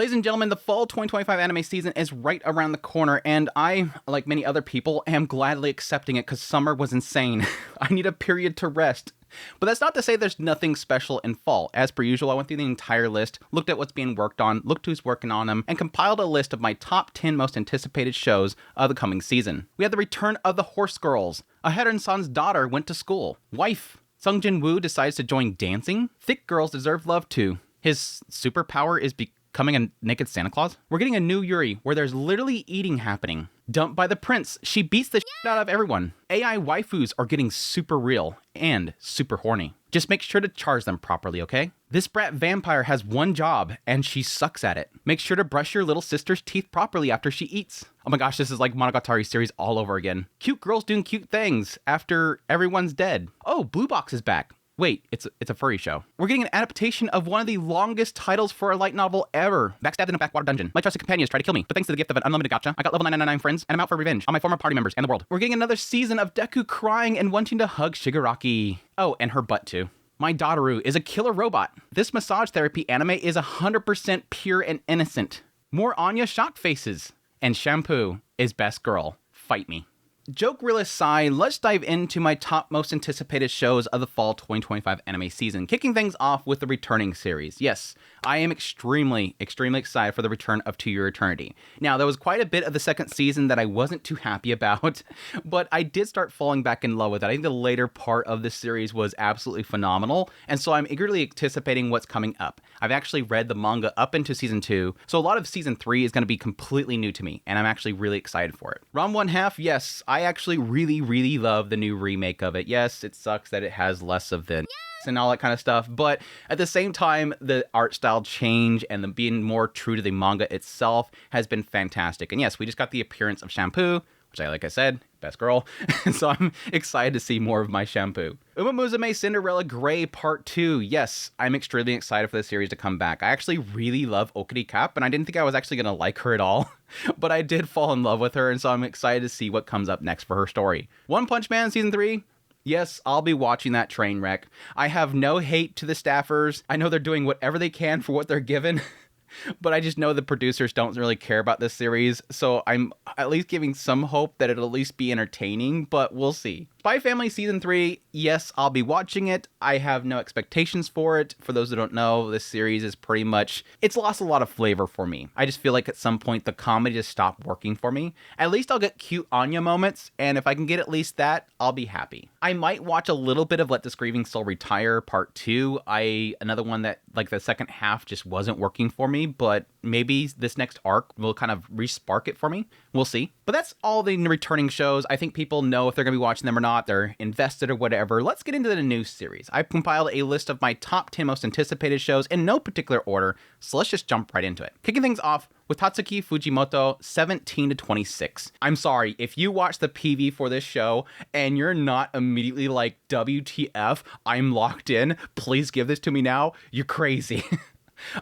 Ladies and gentlemen, the fall 2025 anime season is right around the corner, and I, like many other people, am gladly accepting it because summer was insane. I need a period to rest. But that's not to say there's nothing special in fall. As per usual, I went through the entire list, looked at what's being worked on, looked who's working on them, and compiled a list of my top 10 most anticipated shows of the coming season. We had the return of the Horse Girls. Aheron-san's daughter went to school. Wife. Sung Jin-woo decides to join dancing. Thick girls deserve love too. His superpower is becoming a naked Santa Claus. We're getting a new Yuri where there's literally eating happening. Dumped by the prince, she beats the shit out of everyone. AI waifus are getting super real and super horny. Just make sure to charge them properly, okay? This brat vampire has one job and she sucks at it. Make sure to brush your little sister's teeth properly after she eats. Oh my gosh, this is like Monogatari series all over again. Cute girls doing cute things after everyone's dead. Oh, Blue Box is back. Wait, it's a furry show. We're getting an adaptation of one of the longest titles for a light novel ever. Backstabbed in a backwater dungeon. My trusted companions tried to kill me, but thanks to the gift of an unlimited gacha, I got level 999 friends, and I'm out for revenge on my former party members and the world. We're getting another season of Deku crying and wanting to hug Shigaraki. Oh, and her butt too. My Daughteru is a killer robot. This massage therapy anime is 100% pure and innocent. More Anya shock faces. And Shampoo is best girl. Fight me. Joke real aside, let's dive into my top most anticipated shows of the fall 2025 anime season, kicking things off with the returning series. Yes, I am extremely excited for the return of To Your Eternity. Now, there was quite a bit of the second season that I wasn't too happy about, but I did start falling back in love with it. I think the later part of the series was absolutely phenomenal, and so I'm eagerly anticipating what's coming up. I've actually read the manga up into season 2, so a lot of season 3 is going to be completely new to me, and I'm actually really excited for it. Rom 1/2, yes, I actually really love the new remake of it. Yes, it sucks that it has less of the and all that kind of stuff, but at the same time, the art style change and the being more true to the manga itself has been fantastic. And yes, we just got the appearance of Shampoo, which like I said, best girl, and so I'm excited to see more of my Shampoo. Musume Cinderella Grey Part 2. Yes, I'm extremely excited for the series to come back. I actually really love Okiri Cap, and I didn't think I was actually going to like her at all, but I did fall in love with her, and so I'm excited to see what comes up next for her story. One Punch Man Season 3. Yes, I'll be watching that train wreck. I have no hate to the staffers. I know they're doing whatever they can for what they're given. But I just know the producers don't really care about this series, so I'm at least giving some hope that it'll at least be entertaining, but we'll see. Spy Family Season 3, yes, I'll be watching it. I have no expectations for it. For those who don't know, this series is pretty much, it's lost a lot of flavor for me. I just feel like at some point the comedy just stopped working for me. At least I'll get cute Anya moments, and if I can get at least that, I'll be happy. I might watch a little bit of Let This Grieving Soul Retire Part 2. Another one that, like, the second half just wasn't working for me, but maybe this next arc will kind of re-spark it for me. We'll see. But that's all the returning shows. I think people know if they're going to be watching them or not. They're invested or whatever. Let's get into the new series. I've compiled a list of my top 10 most anticipated shows in no particular order, so let's just jump right into it. Kicking things off with Tatsuki Fujimoto, 17 to 26. I'm sorry, if you watch the PV for this show and you're not immediately like, WTF, I'm locked in, please give this to me now, you're crazy.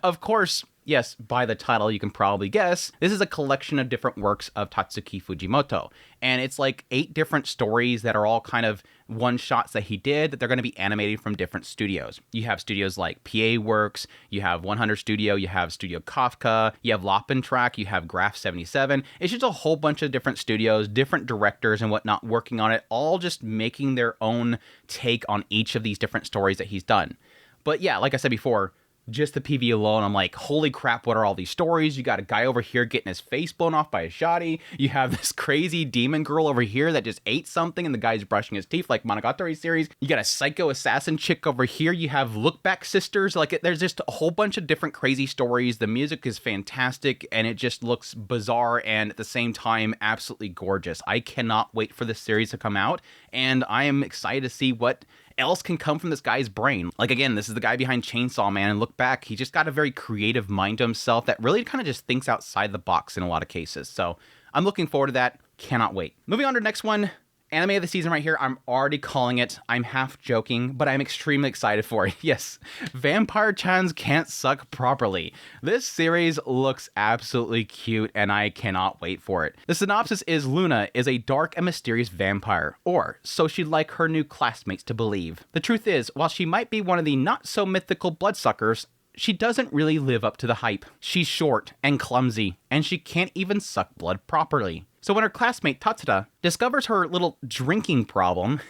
Of course, yes, by the title you can probably guess, this is a collection of different works of Tatsuki Fujimoto. And it's like 8 different stories that are all kind of one-shots that he did that they're going to be animated from different studios. You have studios like PA Works, you have 100 Studio, you have Studio Kafka, you have Track, you have Graph 77. It's just a whole bunch of different studios, different directors and whatnot working on it, all just making their own take on each of these different stories that he's done. But yeah, like I said before, just the PV alone, I'm like, holy crap, what are all these stories? You got a guy over here getting his face blown off by a shoddy. You have this crazy demon girl over here that just ate something and the guy's brushing his teeth like Monogatari series. You got a psycho assassin chick over here. You have Look Back Sisters. Like, there's just a whole bunch of different crazy stories. The music is fantastic and it just looks bizarre and at the same time absolutely gorgeous. I cannot wait for this series to come out, and I am excited to see what else can come from this guy's brain. Like, again, this is the guy behind Chainsaw Man, and Look Back, he just got a very creative mind to himself that really kind of just thinks outside the box in a lot of cases. So I'm looking forward to that. Cannot wait. Moving on to the next one. Anime of the season right here. I'm already calling it. I'm half joking, but I'm extremely excited for it. Yes, Vampire-chans can't suck properly. This series looks absolutely cute, and I cannot wait for it. The synopsis is Luna is a dark and mysterious vampire, or so she'd like her new classmates to believe. The truth is, while she might be one of the not-so-mythical bloodsuckers, she doesn't really live up to the hype. She's short and clumsy, and she can't even suck blood properly. So when her classmate Tatsuda discovers her little drinking problem,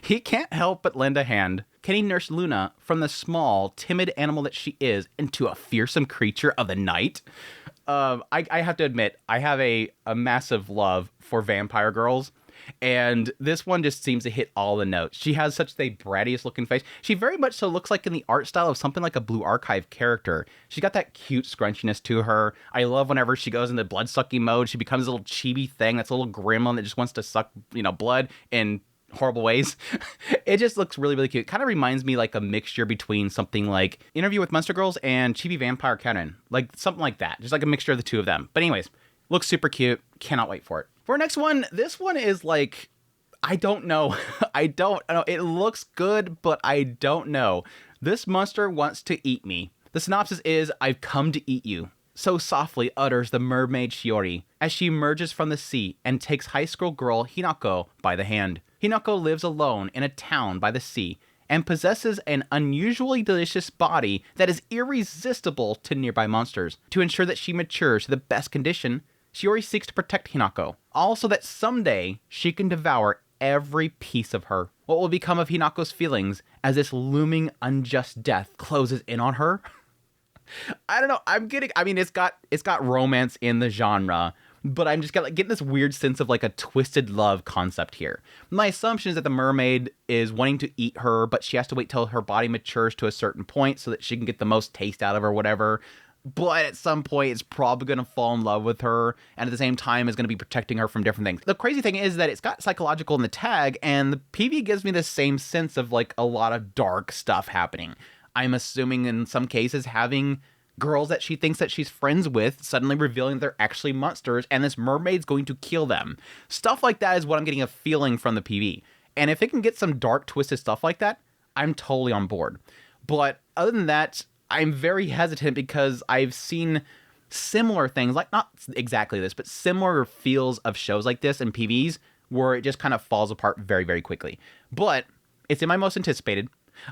he can't help but lend a hand. Can he nurse Luna from the small, timid animal that she is into a fearsome creature of the night? I have to admit, I have a massive love for vampire girls, and this one just seems to hit all the notes. She has such the brattiest looking face. She very much so looks like in the art style of something like a Blue Archive character. She's got that cute scrunchiness to her. I love whenever she goes into blood-sucking mode, she becomes a little chibi thing that's a little gremlin that just wants to suck, blood in horrible ways. It just looks really, really cute. Kind of reminds me like a mixture between something like Interview with Monster Girls and Chibi Vampire Karen. Like something like that. Just like a mixture of the two of them. But anyways, looks super cute. Cannot wait for it. For our next one, this one is like, I don't know. I don't know. It looks good, but I don't know. This monster wants to eat me. The synopsis is, I've come to eat you. So softly utters the mermaid Shiori as she emerges from the sea and takes high school girl Hinako by the hand. Hinako lives alone in a town by the sea and possesses an unusually delicious body that is irresistible to nearby monsters. To ensure that she matures to the best condition, Shiori seeks to protect Hinako, also that someday she can devour every piece of her. What will become of Hinako's feelings as this looming unjust death closes in on her? I don't know. It's got romance in the genre, but I'm just getting this weird sense of like a twisted love concept here. My assumption is that the mermaid is wanting to eat her, but she has to wait till her body matures to a certain point so that she can get the most taste out of her, whatever. But at some point, it's probably going to fall in love with her, and at the same time is going to be protecting her from different things. The crazy thing is that it's got psychological in the tag, and the PV gives me the same sense of like a lot of dark stuff happening. I'm assuming in some cases having girls that she thinks that she's friends with suddenly revealing they're actually monsters, and this mermaid's going to kill them. Stuff like that is what I'm getting a feeling from the PV. And if it can get some dark, twisted stuff like that, I'm totally on board. But other than that, I'm very hesitant because I've seen similar things, like not exactly this, but similar feels of shows like this in PVs where it just kind of falls apart very, very quickly. But it's in my most anticipated.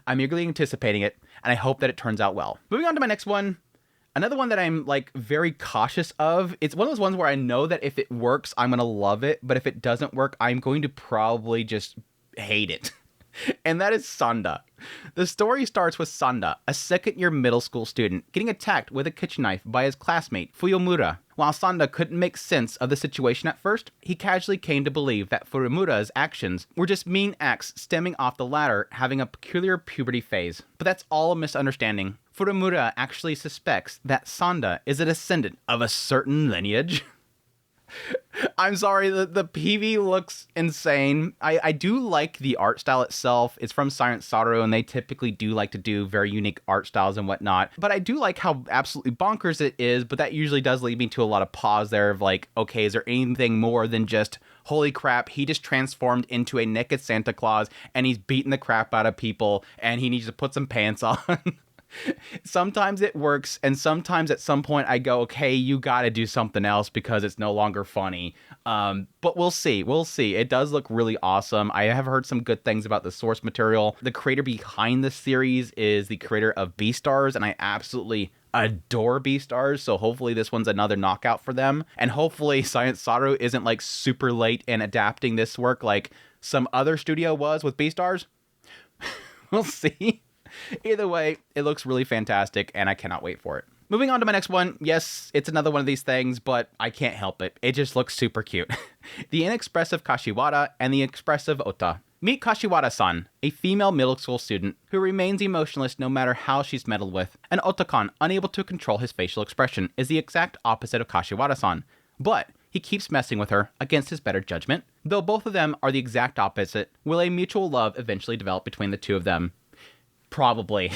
I'm eagerly anticipating it, and I hope that it turns out well. Moving on to my next one. Another one that I'm like very cautious of. It's one of those ones where I know that if it works, I'm going to love it. But if it doesn't work, I'm going to probably just hate it. And that is SANDA. The story starts with SANDA, a second-year middle school student, getting attacked with a kitchen knife by his classmate, Fuyomura. While SANDA couldn't make sense of the situation at first, he casually came to believe that Fuyomura's actions were just mean acts stemming off the latter having a peculiar puberty phase. But that's all a misunderstanding. Fuyomura actually suspects that SANDA is a descendant of a certain lineage. I'm sorry, the PV looks insane. I do like the art style itself. It's from Silent Saru, and they typically do like to do very unique art styles and whatnot. But I do like how absolutely bonkers it is, but that usually does lead me to a lot of pause there of like, okay, is there anything more than just, holy crap, he just transformed into a naked Santa Claus, and he's beating the crap out of people, and he needs to put some pants on. Sometimes it works, and sometimes at some point I go, okay, you gotta do something else because it's no longer funny. But we'll see. It does look really awesome. I have heard some good things about the source material. The creator behind the series is the creator of Beastars, and I absolutely adore Beastars, so hopefully this one's another knockout for them. And hopefully Science Saru isn't like super late in adapting this work like some other studio was with Beastars. We'll see. Either way, it looks really fantastic, and I cannot wait for it. Moving on to my next one. Yes, it's another one of these things, but I can't help it. It just looks super cute. The inexpressive Kashiwada and the expressive Oota. Meet Kashiwada-san, a female middle school student who remains emotionless no matter how she's meddled with. And Otakon, unable to control his facial expression, is the exact opposite of Kashiwada-san. But he keeps messing with her against his better judgment. Though both of them are the exact opposite, will a mutual love eventually develop between the two of them? Probably.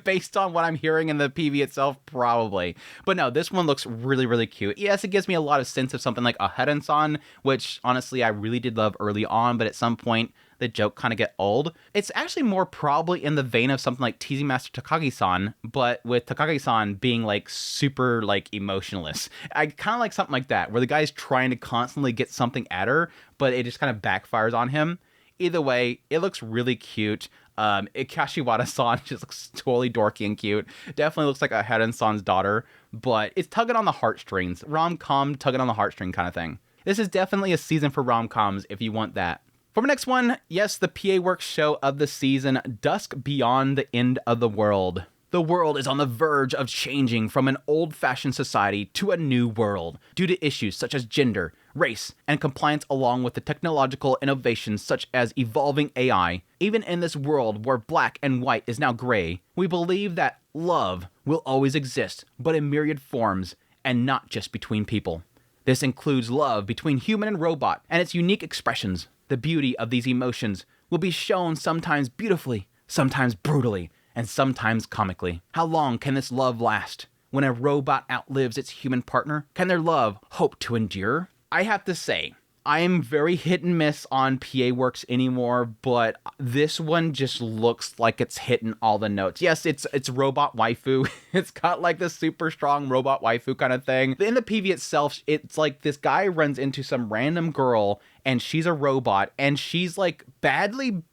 Based on what I'm hearing in the PV itself, probably. But no, this one looks really, really cute. Yes, it gives me a lot of sense of something like a Heron-san, which honestly I really did love early on, but at some point the joke kind of get old. It's actually more probably in the vein of something like Teasing Master Takagi-san, but with Takagi-san being like super like emotionless. I kind of like something like that, where the guy's trying to constantly get something at her, but it just kind of backfires on him. Either way, it looks really cute. Kashiwada-san just looks totally dorky and cute. Definitely looks like a Haran-san's daughter, but it's tugging on the heartstrings. Rom-com tugging on the heartstring kind of thing. This is definitely a season for rom-coms if you want that. For my next one, yes, the PA Works show of the season, Dusk Beyond the End of the World. The world is on the verge of changing from an old-fashioned society to a new world due to issues such as gender, race, and compliance, along with the technological innovations such as evolving AI. Even in this world where black and white is now gray, we believe that love will always exist, but in myriad forms, and not just between people. This includes love between human and robot, and its unique expressions. The beauty of these emotions will be shown sometimes beautifully, sometimes brutally, and sometimes comically. How long can this love last? When a robot outlives its human partner, can their love hope to endure? I have to say, I am very hit and miss on PA Works anymore, but this one just looks like it's hitting all the notes. Yes, it's robot waifu. It's got like this super strong robot waifu kind of thing. In the PV itself, it's like this guy runs into some random girl, and she's a robot, and she's like badly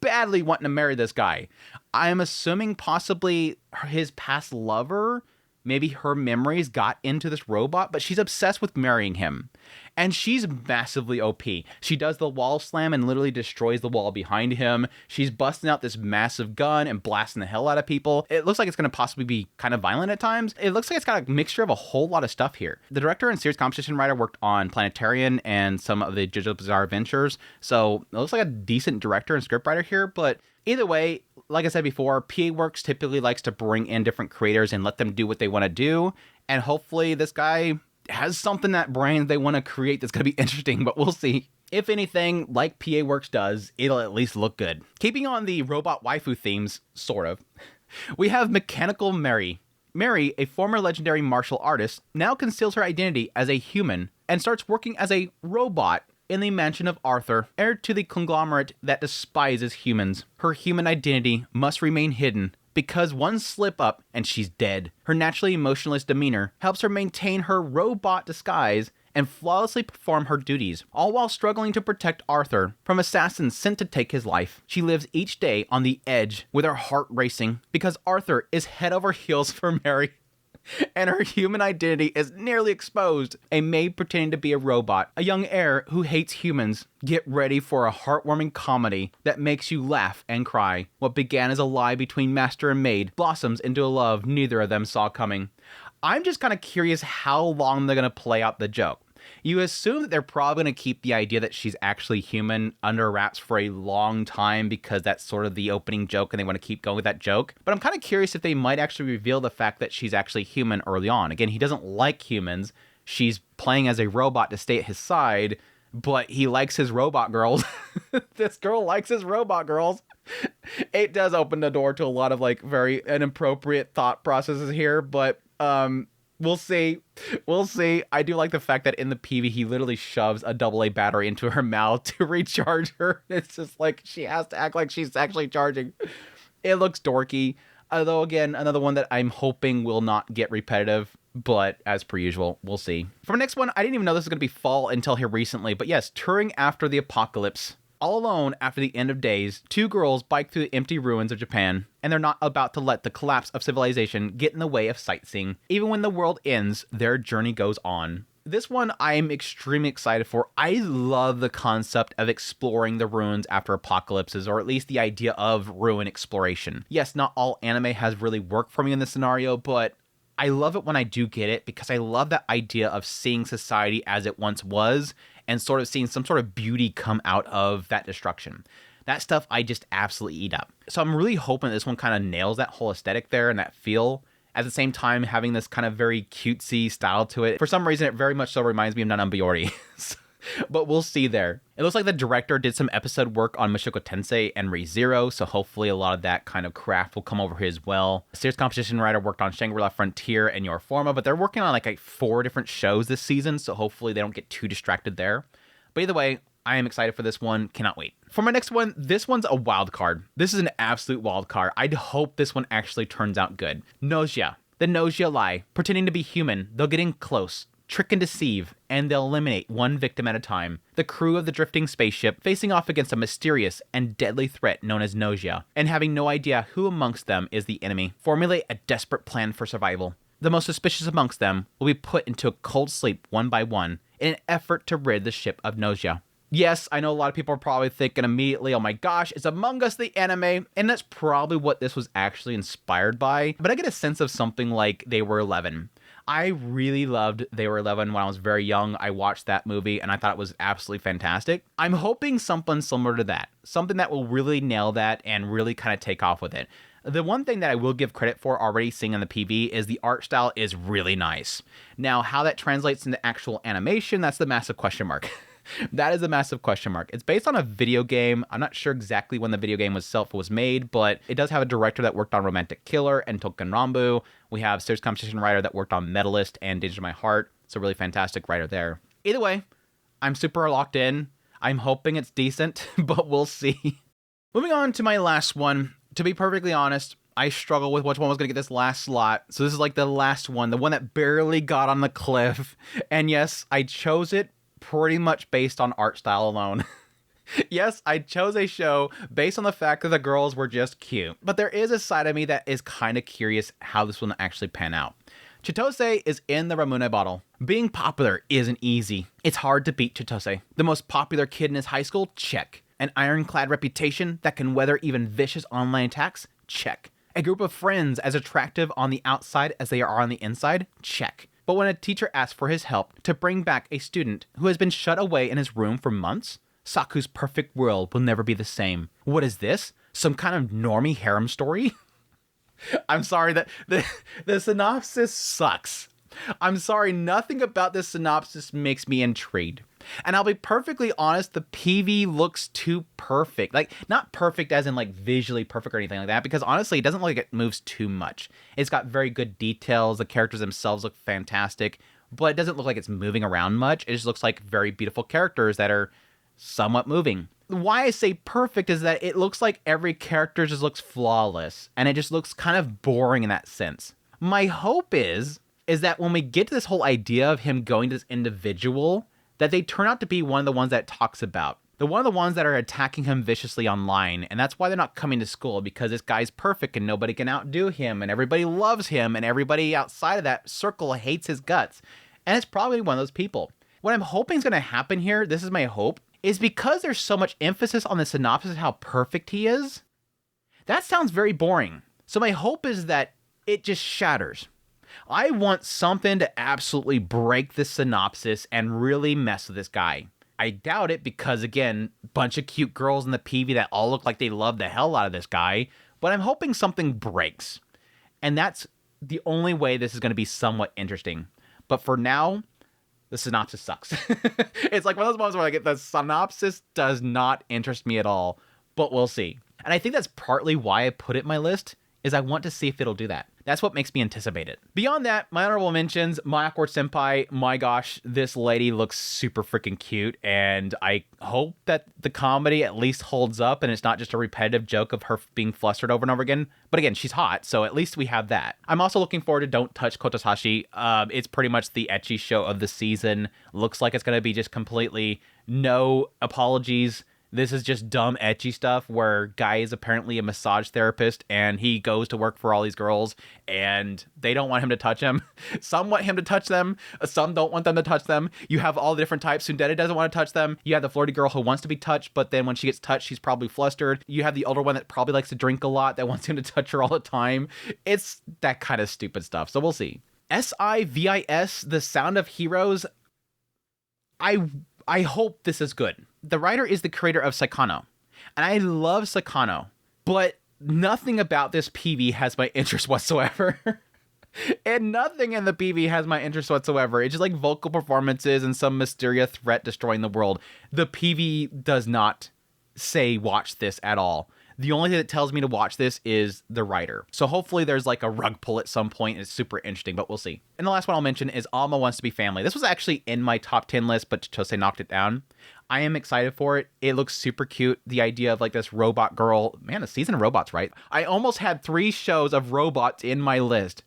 wanting to marry this guy. I'm assuming possibly his past lover, maybe her memories got into this robot, but she's obsessed with marrying him. And she's massively OP. She does the wall slam and literally destroys the wall behind him. She's busting out this massive gun and blasting the hell out of people. It looks like it's going to possibly be kind of violent at times. It looks like it's got a mixture of a whole lot of stuff here. The director and series composition writer worked on Planetarian and some of the JoJo's Bizarre Adventures, so it looks like a decent director and scriptwriter here, but either way, like I said before, PA Works typically likes to bring in different creators and let them do what they want to do, and hopefully this guy has something that brand they want to create that's going to be interesting, but we'll see. If anything, like PA Works does, it'll at least look good. Keeping on the robot waifu themes, sort of, we have Mechanical Mary. Mary, a former legendary martial artist, now conceals her identity as a human and starts working as a robot in the mansion of Arthur, heir to the conglomerate that despises humans. Her human identity must remain hidden, because one slip up and she's dead. Her naturally emotionless demeanor helps her maintain her robot disguise and flawlessly perform her duties, all while struggling to protect Arthur from assassins sent to take his life. She lives each day on the edge with her heart racing because Arthur is head over heels for Mary, and her human identity is nearly exposed. A maid pretending to be a robot, a young heir who hates humans. Get ready for a heartwarming comedy that makes you laugh and cry. What began as a lie between master and maid blossoms into a love neither of them saw coming. I'm just kind of curious how long they're going to play out the joke. You assume that they're probably going to keep the idea that she's actually human under wraps for a long time because that's sort of the opening joke and they want to keep going with that joke. But I'm kind of curious if they might actually reveal the fact that she's actually human early on. Again, he doesn't like humans. She's playing as a robot to stay at his side, but he likes his robot girls. This girl likes his robot girls. It does open the door to a lot of like very inappropriate thought processes here, but we'll see. We'll see. I do like the fact that in the PV, he literally shoves a AA battery into her mouth to recharge her. It's just like she has to act like she's actually charging. It looks dorky. Although, again, another one that I'm hoping will not get repetitive. But as per usual, we'll see. For the next one, I didn't even know this was going to be fall until here recently. But yes, touring after the apocalypse. All alone after the end of days, two girls bike through the empty ruins of Japan, and they're not about to let the collapse of civilization get in the way of sightseeing. Even when the world ends, their journey goes on. This one I'm extremely excited for. I love the concept of exploring the ruins after apocalypses, or at least the idea of ruin exploration. Yes, not all anime has really worked for me in this scenario, but I love it when I do get it because I love that idea of seeing society as it once was and sort of seeing some sort of beauty come out of that destruction. That stuff I just absolutely eat up. So I'm really hoping this one kind of nails that whole aesthetic there and that feel. At the same time, having this kind of very cutesy style to it. For some reason, it very much so reminds me of Nanan Biyori. But we'll see there. It looks like the director did some episode work on Mushoku Tensei and Re:Zero, so hopefully a lot of that kind of craft will come over here as well. Series composition writer worked on Shangri-La Frontier and Your Forma, but they're working on like 4 different shows this season, so hopefully they don't get too distracted there. But either way, I am excited for this one. Cannot wait. For my next one, this one's a wild card. This is an absolute wild card. I hope this one actually turns out good. Gnosia. The Gnosia lie. Pretending to be human, though getting close trick and deceive, and they'll eliminate one victim at a time. The crew of the drifting spaceship facing off against a mysterious and deadly threat known as Gnosia, and having no idea who amongst them is the enemy, formulate a desperate plan for survival. The most suspicious amongst them will be put into a cold sleep one by one in an effort to rid the ship of Gnosia. Yes, I know a lot of people are probably thinking immediately, oh my gosh, it's Among Us the anime, and that's probably what this was actually inspired by, but I get a sense of something like They Were 11. I really loved They Were 11 when I was very young. I watched that movie and I thought it was absolutely fantastic. I'm hoping something similar to that, something that will really nail that and really kind of take off with it. The one thing that I will give credit for already seeing in the PV is the art style is really nice. Now, how that translates into actual animation, that's the massive question mark. That is a massive question mark. It's based on a video game. I'm not sure exactly when the video game itself was made, but it does have a director that worked on Romantic Killer and Token Rambu. We have Series Competition writer that worked on Medalist and Danger to My Heart. So really fantastic writer there. Either way, I'm super locked in. I'm hoping it's decent, but we'll see. Moving on to my last one. To be perfectly honest, I struggle with which one was going to get this last slot. So this is like the last one, the one that barely got on the cliff. And yes, I chose it pretty much based on art style alone. Yes, I chose a show based on the fact that the girls were just cute. But there is a side of me that is kind of curious how this will actually pan out. Chitose is in the Ramune bottle. Being popular isn't easy. It's hard to beat Chitose. The most popular kid in his high school? Check. An ironclad reputation that can weather even vicious online attacks? Check. A group of friends as attractive on the outside as they are on the inside? Check. But when a teacher asks for his help to bring back a student who has been shut away in his room for months, Saku's perfect world will never be the same. What is this? Some kind of normie harem story? I'm sorry that the synopsis sucks. I'm sorry, nothing about this synopsis makes me intrigued. And I'll be perfectly honest, the PV looks too perfect. Like, not perfect as in like visually perfect or anything like that, because honestly, it doesn't look like it moves too much. It's got very good details. The characters themselves look fantastic, but it doesn't look like it's moving around much. It just looks like very beautiful characters that are somewhat moving. Why I say perfect is that it looks like every character just looks flawless, and it just looks kind of boring in that sense. My hope is that when we get to this whole idea of him going to this individual, that they turn out to be one of the ones that it talks about. One of the ones that are attacking him viciously online, and that's why they're not coming to school, because this guy's perfect and nobody can outdo him, and everybody loves him, and everybody outside of that circle hates his guts. And it's probably one of those people. What I'm hoping is going to happen here, this is my hope, is because there's so much emphasis on the synopsis of how perfect he is, that sounds very boring. So my hope is that it just shatters. I want something to absolutely break the synopsis and really mess with this guy. I doubt it because, again, bunch of cute girls in the PV that all look like they love the hell out of this guy, but I'm hoping something breaks. And that's the only way this is going to be somewhat interesting. But for now, the synopsis sucks. It's like one of those moments where like the synopsis does not interest me at all, but we'll see. And I think that's partly why I put it in my list, is I want to see if it'll do that. That's what makes me anticipate it. Beyond that, my honorable mentions, my Awkward Senpai, my gosh, this lady looks super freaking cute, and I hope that the comedy at least holds up and it's not just a repetitive joke of her being flustered over and over again. But again, she's hot, so at least we have that. I'm also looking forward to Don't Touch Kotesashi. It's pretty much the ecchi show of the season. Looks like it's going to be just completely no apologies. This is just dumb ecchi stuff where guy is apparently a massage therapist and he goes to work for all these girls and they don't want him to touch him. Some want him to touch them. Some don't want them to touch them. You have all the different types. Sundere doesn't want to touch them. You have the flirty girl who wants to be touched, but then when she gets touched, she's probably flustered. You have the older one that probably likes to drink a lot that wants him to touch her all the time. It's that kind of stupid stuff. So we'll see. SI-VIS, The Sound of Heroes. I hope this is good. The writer is the creator of Saikano, and I love Saikano, but nothing about this PV has my interest whatsoever. And nothing in the PV has my interest whatsoever. It's just like vocal performances and some mysterious threat destroying the world. The PV does not say watch this at all. The only thing that tells me to watch this is the writer. So hopefully there's like a rug pull at some point. It's super interesting, but we'll see. And the last one I'll mention is Alma Wants to Be Family. This was actually in my top 10 list, but Chitose knocked it down. I am excited for it. It looks super cute. The idea of like this robot girl, man, a season of robots, right? I almost had 3 shows of robots in my list.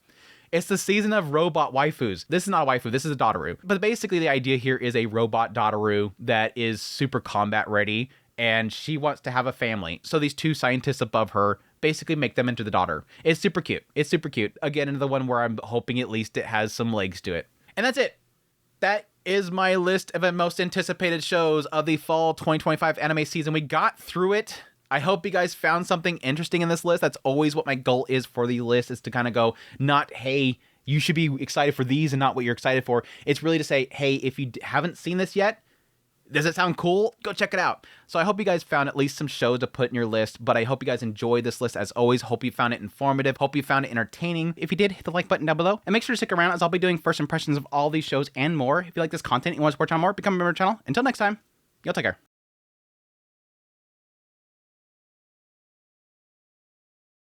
It's the season of robot waifus. This is not a waifu, this is a Dotaru. But basically the idea here is a robot Dotaru that is super combat ready, and she wants to have a family. So these two scientists above her basically make them into the daughter. It's super cute. It's super cute. Again, into the one where I'm hoping at least it has some legs to it. And that's it. That is my list of the most anticipated shows of the fall 2025 anime season. We got through it. I hope you guys found something interesting in this list. That's always what my goal is for the list, is to kind of go, not, hey, you should be excited for these and not what you're excited for. It's really to say, hey, if you haven't seen this yet, does it sound cool? Go check it out. So I hope you guys found at least some shows to put in your list, but I hope you guys enjoyed this list as always. Hope you found it informative. Hope you found it entertaining. If you did, hit the like button down below, and make sure to stick around as I'll be doing first impressions of all these shows and more. If you like this content and you want to support channel more, become a member of the channel. Until next time, y'all take care.